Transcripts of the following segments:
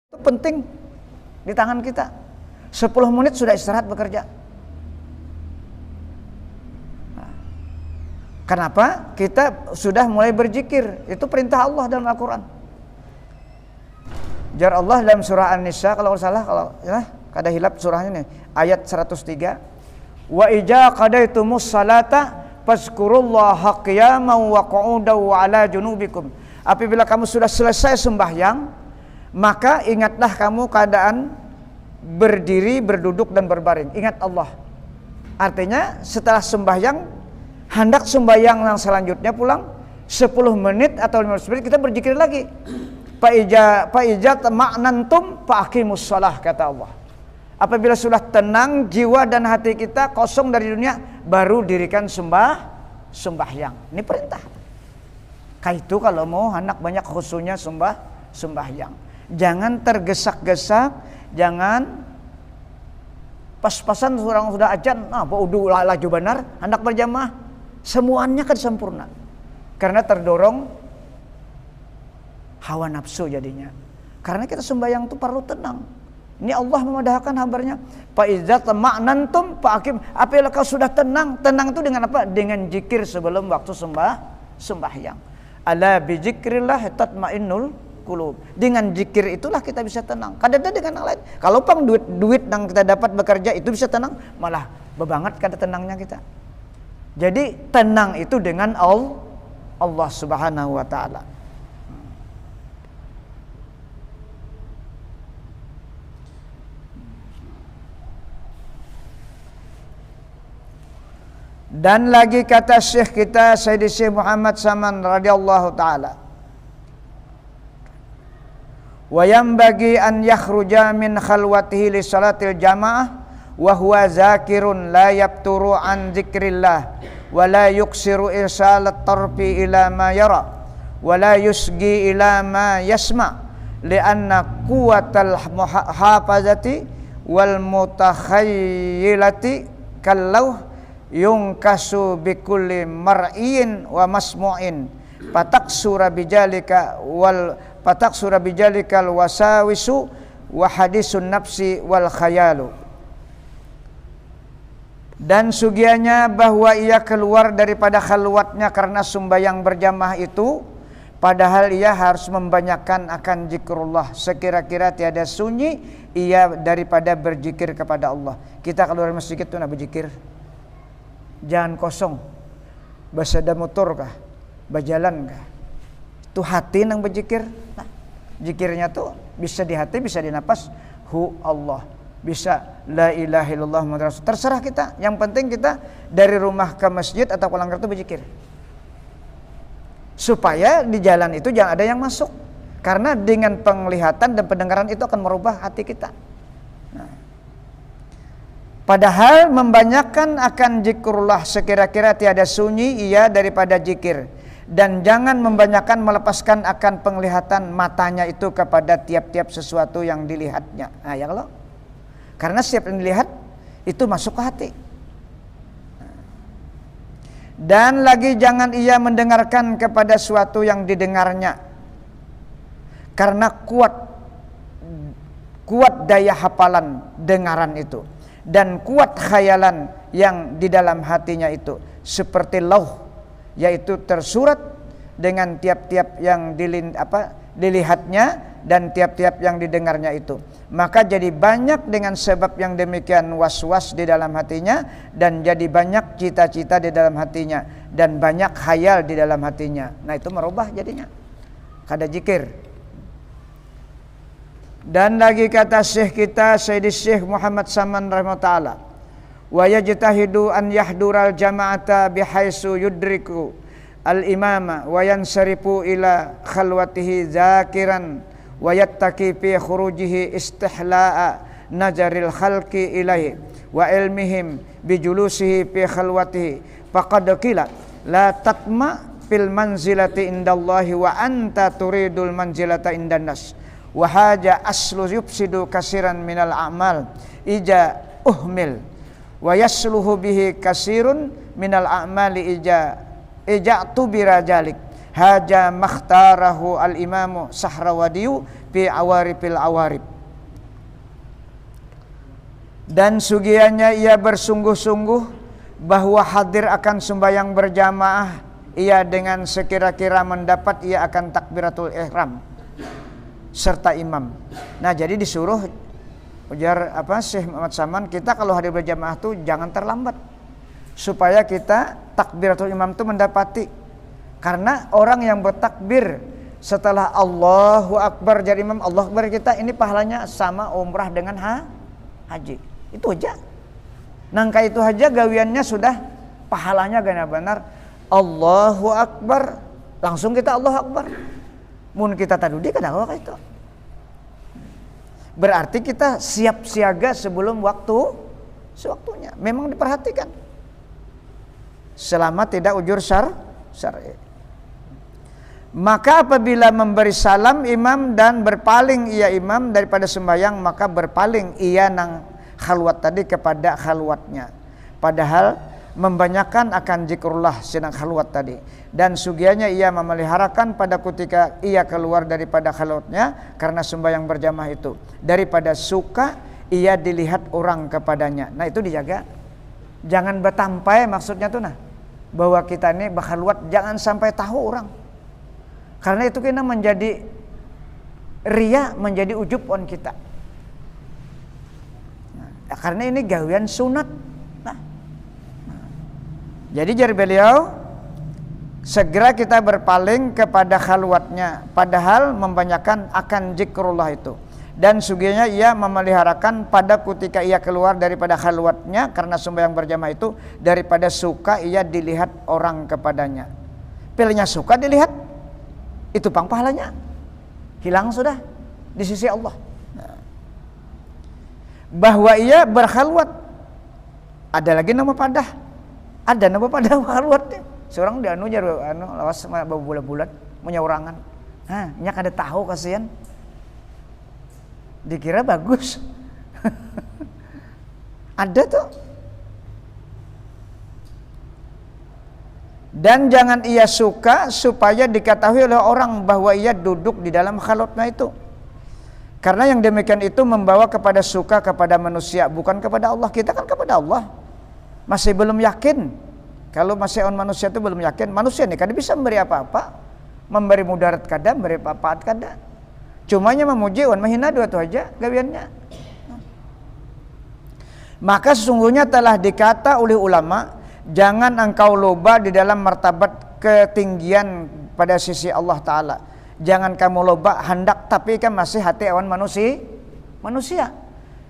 Itu penting di tangan kita. 10 menit sudah istirahat bekerja. Kenapa? Kita sudah mulai berzikir. Itu perintah Allah dalam Al-Quran. Jar Allah dalam surah An-Nisa, kalau salah, kada hilap surahnya nih, ayat 103. Wa ija qadaitumus salata fazkurullaha qiyaman wa qu'udan wa ala junubikum. Apabila kamu sudah selesai sembahyang, maka ingatlah kamu keadaan berdiri, berduduk dan berbaring. Ingat Allah. Artinya setelah sembahyang, hendak sembahyang yang selanjutnya pulang 10 menit atau 15 menit kita berzikir lagi. Fa iza tama'nantum faqimus shalah, kata Allah. Apabila sudah tenang jiwa dan hati kita, kosong dari dunia, baru dirikan sembahyang. Ini perintah. Itu kalau mau hendak banyak khusyuknya sembahyang. Jangan tergesa-gesa, jangan pas-pasan orang sudah ajan, udah laju benar, hendak berjamaah. Semuanya kan sempurna. Karena terdorong hawa nafsu jadinya. Karena kita sembahyang itu perlu tenang. Ini Allah memadahkan habarnya. Fa iza tama'nantum faqim. Apabila kau sudah tenang, tenang itu dengan apa? Dengan zikir sebelum waktu sembahyang. Ala bi zikrillah tatma'innul qulub. Dengan zikir itulah kita bisa tenang. Kadang-kadang dengan yang lain. Kalau pang duit yang kita dapat bekerja itu bisa tenang, malah bebanget kada tenangnya kita. Jadi tenang itu dengan Allah Subhanahu wa taala. Dan lagi kata Syekh kita Sayyidi Syekh Muhammad Saman radhiyallahu taala, wa yanbaghi an yakhruja min khalwatihi li salatil jamaah wa huwa zakirun la yabturu an zikrillah wa la yuksiru irsalat tarfi ila ma yara wa la yusgi ila ma yasma lianna quwwatal hafazati wal mutakhayyilati kallau yungkasu bikulli mar'in wa masmu'in pataksura bijalikal wasawisu wa hadisun nafsi wal khayalu. Dan sugianya bahwa ia keluar daripada khalwatnya karena sembahyang berjamaah itu, padahal ia harus membanyakkan akan zikrullah. Sekira-kira tiada sunyi ia daripada berzikir kepada Allah. Kita keluar masjid itu nak berzikir, jangan kosong. Basada motor kah, berjalan kah, itu hati nang berzikir. Nah, zikirnya tuh bisa di hati, bisa di napas. Allah, bisa la ilaha illallah Muhammadur Rasul. Terserah kita. Yang penting kita dari rumah ke masjid atau ke langgar itu berzikir. Supaya di jalan itu jangan ada yang masuk. Karena dengan penglihatan dan pendengaran itu akan merubah hati kita. Nah, padahal membanyakkan akan zikrullah, sekira-kira tiada sunyi ia daripada zikir. Dan jangan membanyakkan melepaskan akan penglihatan matanya itu kepada tiap-tiap sesuatu yang dilihatnya. Nah, ya kalau karena setiap yang dilihat itu masuk ke hati. Dan lagi jangan ia mendengarkan kepada suatu yang didengarnya, karena kuat daya hafalan dengaran itu, dan kuat khayalan yang di dalam hatinya itu, seperti lauh, yaitu tersurat dengan tiap-tiap yang dilihatnya dan tiap-tiap yang didengarnya itu. Maka jadi banyak dengan sebab yang demikian was-was di dalam hatinya, dan jadi banyak cita-cita di dalam hatinya, dan banyak khayal di dalam hatinya. Nah, itu merubah jadinya kada zikir. Dan lagi kata Syekh kita Sayyidi Syekh Muhammad Saman rahimahullah taala, wa yajtahidu an yahdural jama'ata bihaisu yudriku al-imama wa yansarifu ila khalwatihi zakiran wa yattaqi fi khurujihi istihla'a najaril khalqi ilaihi wa ilmihim bijulusihi fi khalwatihi faqad qila la tatma fil manzilati indallahi wa anta turidul manzilata indan nas wa haja aslu yufsidu kasiran minal a'mal ija uhmil wa yasluhu bihi kasirun minal a'mali ija tubira jalik haja makhtarahu al-imamu Sahrawadiyu fi awarifil awarib. Dan sugiannya ia bersungguh-sungguh bahwa hadir akan sembahyang berjamaah ia dengan sekira-kira mendapat ia akan takbiratul ihram serta imam. Nah, jadi disuruh ujar Syekh Muhammad Saman, kita kalau hadir berjamaah tuh jangan terlambat supaya kita takbiratul imam tuh mendapati. Karena orang yang bertakbir setelah Allahu Akbar jadi imam, Allahu Akbar kita ini pahalanya sama umrah dengan haji. Itu aja. Nangka itu aja gawiannya sudah pahalanya gana benar. Allahu Akbar, langsung kita Allahu Akbar. Mun kita tadudi kada kayak itu. Berarti kita siap siaga sebelum sewaktunya. Memang diperhatikan. Selama tidak ujur syar'i. Maka apabila memberi salam imam dan berpaling ia imam daripada sembahyang, maka berpaling ia nang khalwat tadi kepada khalwatnya. Padahal membanyakan akan zikrullah senang khalwat tadi. Dan sugianya ia memeliharakan pada ketika ia keluar daripada khalwatnya karena sembahyang berjamaah itu. Daripada suka ia dilihat orang kepadanya. Nah, itu dijaga. Jangan betampai maksudnya tuh bahwa kita ini berkhalwat jangan sampai tahu orang. Karena itu kena menjadi ria, menjadi ujub on kita. Nah, karena ini gawian sunat. Jadi jar beliau, segera kita berpaling kepada khalwatnya, padahal membanyakan akan zikrullah itu. Dan sugianya ia memeliharakan pada ketika ia keluar daripada khalwatnya karena sembahyang berjamaah itu, daripada suka ia dilihat orang kepadanya. Pilihnya suka dilihat, itu pang pahalanya hilang sudah di sisi Allah. Bahwa ia berkhalwat, ada lagi nama padah, ada nama padah khalwat. Seorang di jar lawas bulat-bulat menyaurangan. Nya kada tahu kasihan. Dikira bagus. Ada tuh. Dan jangan ia suka supaya diketahui oleh orang bahwa ia duduk di dalam khalwatnya itu. Karena yang demikian itu membawa kepada suka kepada manusia, bukan kepada Allah. Kita kan kepada Allah masih belum yakin. Kalau masih on manusia itu belum yakin. Manusia ini kan bisa memberi apa-apa, memberi mudarat kada, memberi manfaat kada. Cumanya memuji, on menghina, dua itu aja gawiannya. Maka sesungguhnya telah dikata oleh ulama, jangan engkau loba di dalam martabat ketinggian pada sisi Allah Ta'ala. Jangan kamu loba hendak, tapi kan masih hati awan manusia.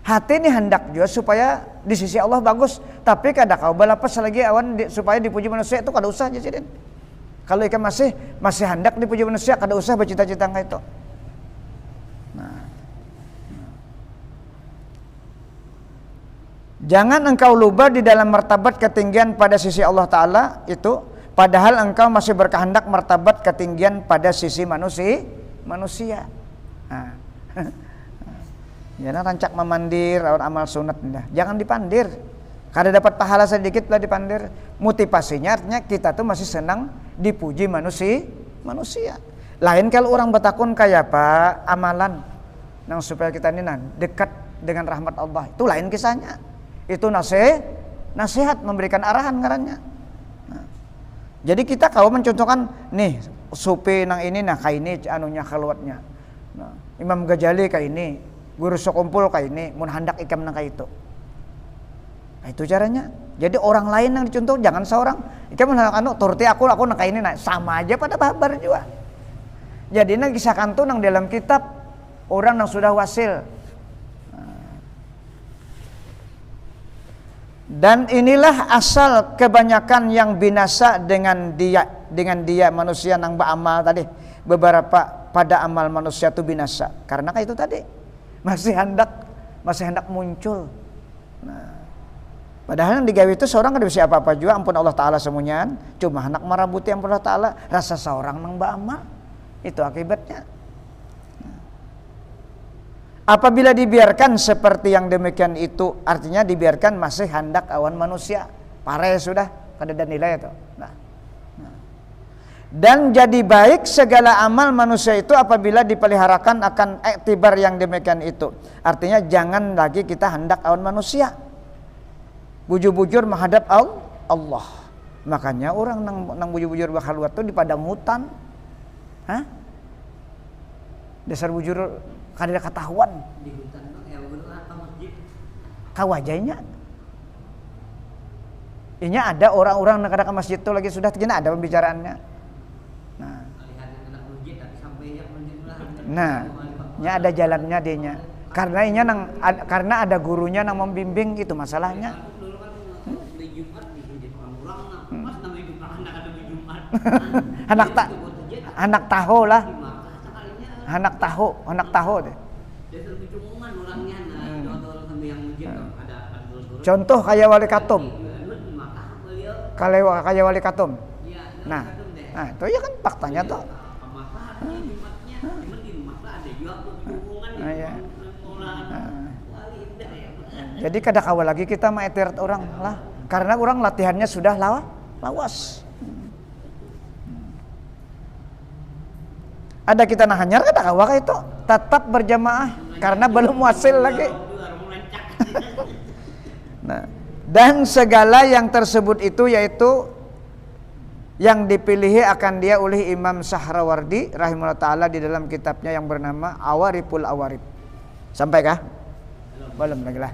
Hati ini hendak juga supaya di sisi Allah bagus, tapi kada kau balapas lagi awan supaya dipuji manusia itu kada usah aja sih. Kalau ikan masih hendak dipuji manusia, kada usah bercita-cita kayak itu. Jangan engkau luba di dalam martabat ketinggian pada sisi Allah Ta'ala itu, padahal engkau masih berkehendak martabat ketinggian pada sisi manusia. Jangan rancak memandir amal sunat. Jangan dipandir. Kada dapat pahala sedikit lah dipandir. Motivasinya artinya kita tuh masih senang dipuji manusia. Lain kalau orang bertakun kayak apa amalan nang supaya kita ini dekat dengan rahmat Allah. Itu lain kisahnya. Itu nasihat memberikan arahan ngarannya. Jadi kita kalau mencontohkan nih supi nang ini kayak ini anunya khalwatnya. Imam Ghazali kayak ini, guru sokumpul kayak ini, mun handak ikam nang kayak itu. Nah, itu caranya. Jadi orang lain yang dicontoh jangan seorang. Ikam turti aku nang kayak ini sama aja pada babar juga. Jadi nang kisahkan tuh nang dalam kitab orang yang sudah wasil. Dan inilah asal kebanyakan yang binasa dengan dia manusia nang beramal tadi. Beberapa pada amal manusia itu binasa karena kayak itu tadi masih hendak muncul. Padahal yang digawe itu seorang kada bisa apa-apa juga, ampun Allah Ta'ala semuanya. Cuma hendak marabuti ampun Allah Ta'ala, rasa seorang nang beramal. Itu akibatnya. Apabila dibiarkan seperti yang demikian itu, artinya dibiarkan masih hendak awan manusia. Pare sudah, kada ada nilai itu. Dan jadi baik segala amal manusia itu apabila dipeliharakan akan iktibar yang demikian itu. Artinya jangan lagi kita hendak awan manusia, bujur-bujur menghadap Allah. Makanya orang nang bujur-bujur berkhalwat tuh di padang hutan. Hah? Dasar bujur kada ketahuan. Di hutan ya ke masjid. Kawajainya. Inya ada orang-orang nak kada ke masjid tuh lagi sudah tina ada pembicaraannya. Nah, nya ada jalannya dinya. Karena inya karena ada gurunya nang membimbing itu masalahnya. anak tahu lah. Anak tahu deh. Contoh kayak wali katum. Kayak wali katum. Nah, itu ya kan faktanya tuh. Jadi kada kawal lagi kita maetirat orang lah, karena orang latihannya sudah lawas. Ada kita nahanyar kada kawal itu tetap berjamaah karena belum wasil lagi. Nah, dan segala yang tersebut itu yaitu yang dipilih akan dia oleh Imam Sahrawardi rahimahullah ta'ala di dalam kitabnya yang bernama Awaripul Awarib. Sampai kah? Belum lagi lah.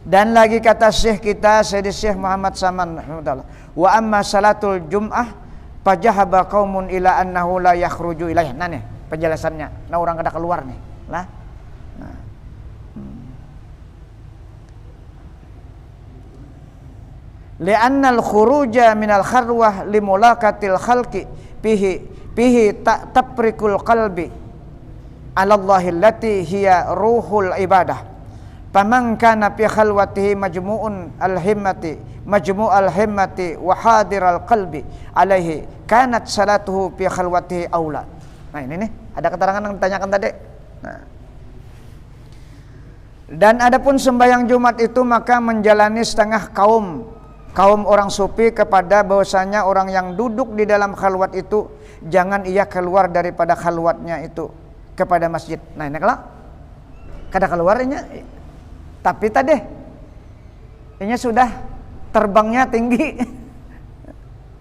Dan lagi kata Syekh kita Sayyid Syekh Muhammad Saman rahimahullah, wa amma salatul jum'ah fajahaba qaumun ila annahu la yakhruju ilaiha. Nah nih penjelasannya. Nah orang kada keluar nih lah. Nah. Li'annal khuruja minal kharwah limulakatil khalqi bihi taprikul qalbi ala Allahi allati hiya ruhul ibadah. Faman kana fi khalwatihi majmu'ul himmati wa hadiral qalbi alaihi kanat salatuhu fi khalwatihi aula. Nah ini nih ada keterangan yang ditanyakan tadi. Nah. Dan adapun sembahyang Jumat itu maka menjalani setengah kaum orang sufi kepada bahwasanya orang yang duduk di dalam khalwat itu jangan ia keluar daripada khalwatnya itu kepada masjid. Nah ini kalau kada keluarnya, tapi tadi ini sudah terbangnya tinggi.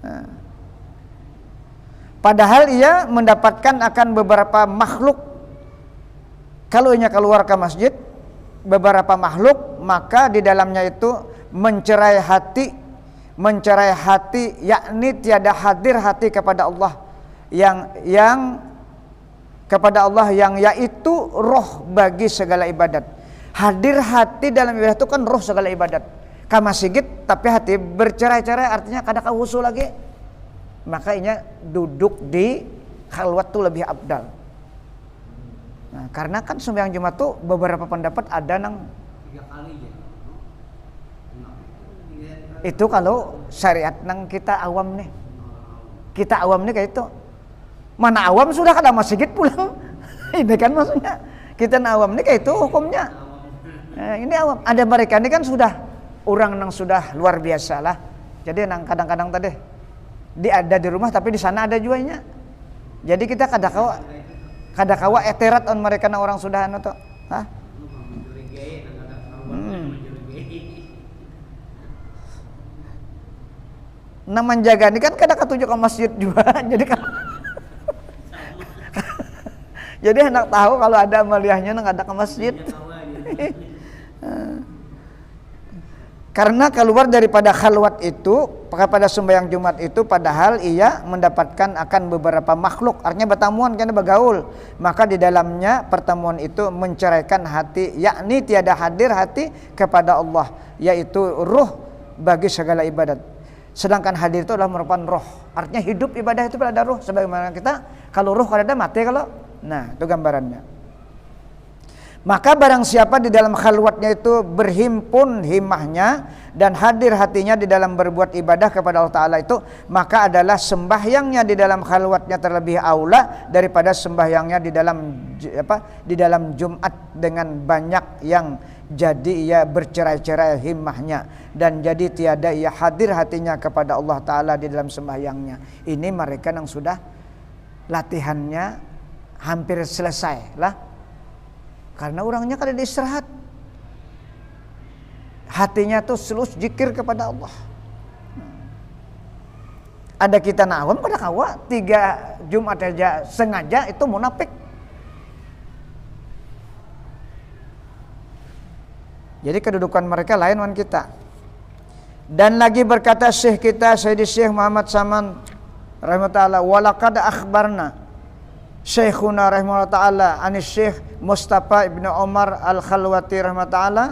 Nah. Padahal ia mendapatkan akan beberapa makhluk. Kalau ia keluar ke masjid, beberapa makhluk, maka di dalamnya itu mencerai hati, yakni tiada hadir hati kepada Allah yang kepada Allah yang yaitu roh bagi segala ibadat. Hadir hati dalam ibadah itu kan roh segala ibadat. Kama sigit tapi hati bercerai-cerai artinya kada kahusu lagi. Makanya duduk di khalwat itu lebih abdal. Nah, karena kan sembahyang Jumat tuh beberapa pendapat ada nang 3 kali ya. Itu kalau syariat nang kita awam nih. Kita awam nih kayak itu. Mana awam sudah kada masjid pulang. Ini kan maksudnya. Kita awam nih kayak itu hukumnya. Ini awam. Ada mereka ini kan sudah orang nang sudah luar biasa lah. Jadi nang kadang-kadang tadi dia ada di rumah tapi di sana ada juanya. Jadi kita kada kawa eterat on mereka nang orang sudah anu tuh. Hah? Nah menjaga ini kan kada ketujuh ke masjid juga. Jadi kan jadi hendak tahu kalau ada amaliyahnya nang ada ke masjid. Karena keluar daripada khalwat itu pada sembahyang Jumat itu padahal ia mendapatkan akan beberapa makhluk, artinya bertamuan karena bergaul, maka di dalamnya pertemuan itu menceraikan hati, yakni tiada hadir hati kepada Allah, yaitu ruh bagi segala ibadat. Sedangkan hadir itu adalah merupakan roh, artinya hidup ibadah itu pada roh, sebagaimana kita kalau roh kada ada mati kalau. Nah itu gambarannya. Maka barang siapa di dalam khalwatnya itu berhimpun himmahnya dan hadir hatinya di dalam berbuat ibadah kepada Allah Ta'ala itu, maka adalah sembahyangnya di dalam khalwatnya terlebih aula daripada sembahyangnya di dalam Jumat dengan banyak yang jadi ia bercerai-cerai himmahnya dan jadi tiada ia hadir hatinya kepada Allah Ta'ala di dalam sembahyangnya. Ini mereka yang sudah latihannya hampir selesai lah. Karena orangnya kan ada istirahat, hatinya tuh selus zikir kepada Allah. Ada kita nawam pada kawa 3 Jumat aja sengaja itu munafik. Jadi kedudukan mereka lain dengan kita. Dan lagi berkata Syekh kita Sayyidi Syekh Muhammad Saman rahimahullah, walaqad akhbarna Syekhuna rahimahullah ta'ala anis Syekh Mustafa ibn Umar al-Khalwati rahimahullah ta'ala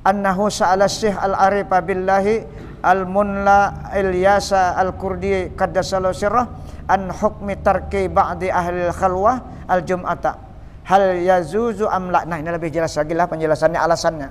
annahu sa'ala Syekh al-Arifa billahi al-Munla Ilyasa al-Kurdi qaddasallahu sirrah an hukmi tarki ba'di ahli al-khalwah al-jum'ata hal yazuzu amla. Nah ini lebih jelas lagi lah penjelasannya, alasannya.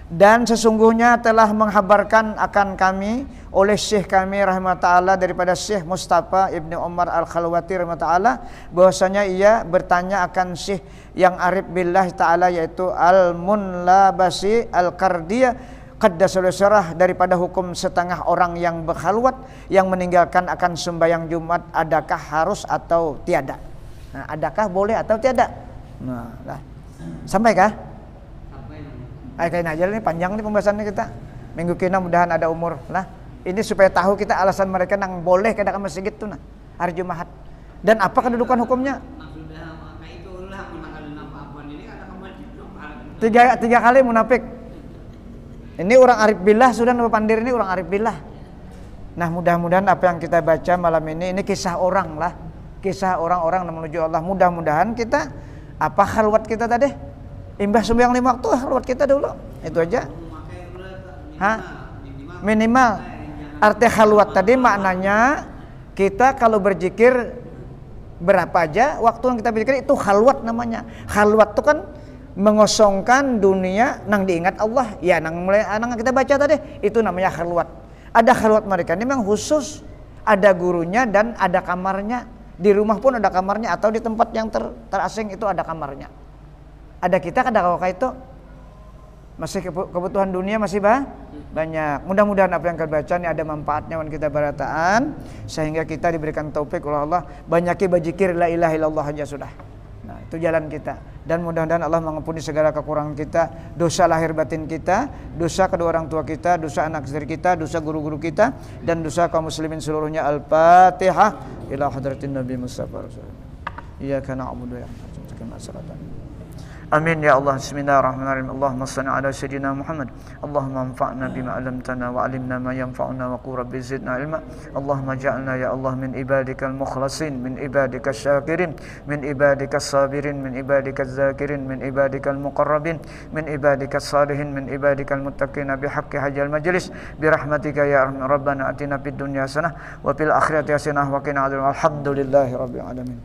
Dan sesungguhnya telah menghabarkan akan kami oleh Syekh kami rahimah ta'ala daripada Syekh Mustafa Ibn Umar Al-Khalwati rahimah ta'ala bahwasanya ia bertanya akan Syekh yang arif billah ta'ala yaitu Al-Munlabasi Al-Kardiyah qaddasallahu sirrah daripada hukum setengah orang yang berkhalwat yang meninggalkan akan sembahyang Jumat, adakah harus atau tiada. Nah, adakah boleh atau tiada. Nah, lah. Sampai kah? Kayak aja nih panjang nih pembahasannya kita. Minggu kena mudahan ada umur lah. Ini supaya tahu kita alasan mereka nang boleh ke masjid tuh nah hari Jumat. Dan apa kedudukan hukumnya? Tiga kali munafik. Ini orang arif billah sudah pandir ini orang arif billah. Nah mudah-mudahan apa yang kita baca malam ini kisah orang lah, kisah orang-orang menuju Allah. Mudah-mudahan kita apa khalwat kita tadi? Imbah sembahyang 5 waktu khalwat kita dulu. Itu aja. Minimal. Arti khalwat tadi maknanya kita kalau berzikir berapa aja waktu yang kita berzikir itu khalwat namanya. Khalwat itu kan mengosongkan dunia nang diingat Allah. Ya nang mulai nang kita baca tadi itu namanya khalwat. Ada khalwat mereka ini memang khusus, ada gurunya dan ada kamarnya. Di rumah pun ada kamarnya atau di tempat yang terasing itu ada kamarnya. Ada kita kadang itu masih kebutuhan dunia masih banyak. Mudah-mudahan apa yang kita baca ini ada manfaatnya wan kita barataan sehingga kita diberikan taufik oleh Allah banyaki berzikir la ilaha illallah aja sudah. Nah, itu jalan kita. Dan mudah-mudahan Allah mengampuni segala kekurangan kita, dosa lahir batin kita, dosa kedua orang tua kita, dosa anak istri kita, dosa guru-guru kita dan dosa kaum muslimin seluruhnya. Al-Fatihah ila hadratin Nabi Mustafa Rasulullah. Iyyaka na'budu wa iyyaka nasta'in. Amin ya Allah. Bismillahirrahmanirrahim. Allahumma shalli ala sayyidina Muhammad. Allahumma anfa'na bima 'allamtana wa 'allimna ma yanfa'una wa qur rabbi zidna ilma. Allahumma ja'alna ya Allah min ibadikal mukhlasin, min ibadikasy syakirin, min ibadikas sabirin, min ibadikaz zakirin, min ibadikal muqarrabin, min ibadikas salihin, min ibadikal muttaqin bi haqqi hajjal majlis bi rahmatika ya arhamar rabbana atina fid dunya hasanah wa fil akhirati hasanah wa qina adzabannar. Alhamdulillahi rabbil alamin.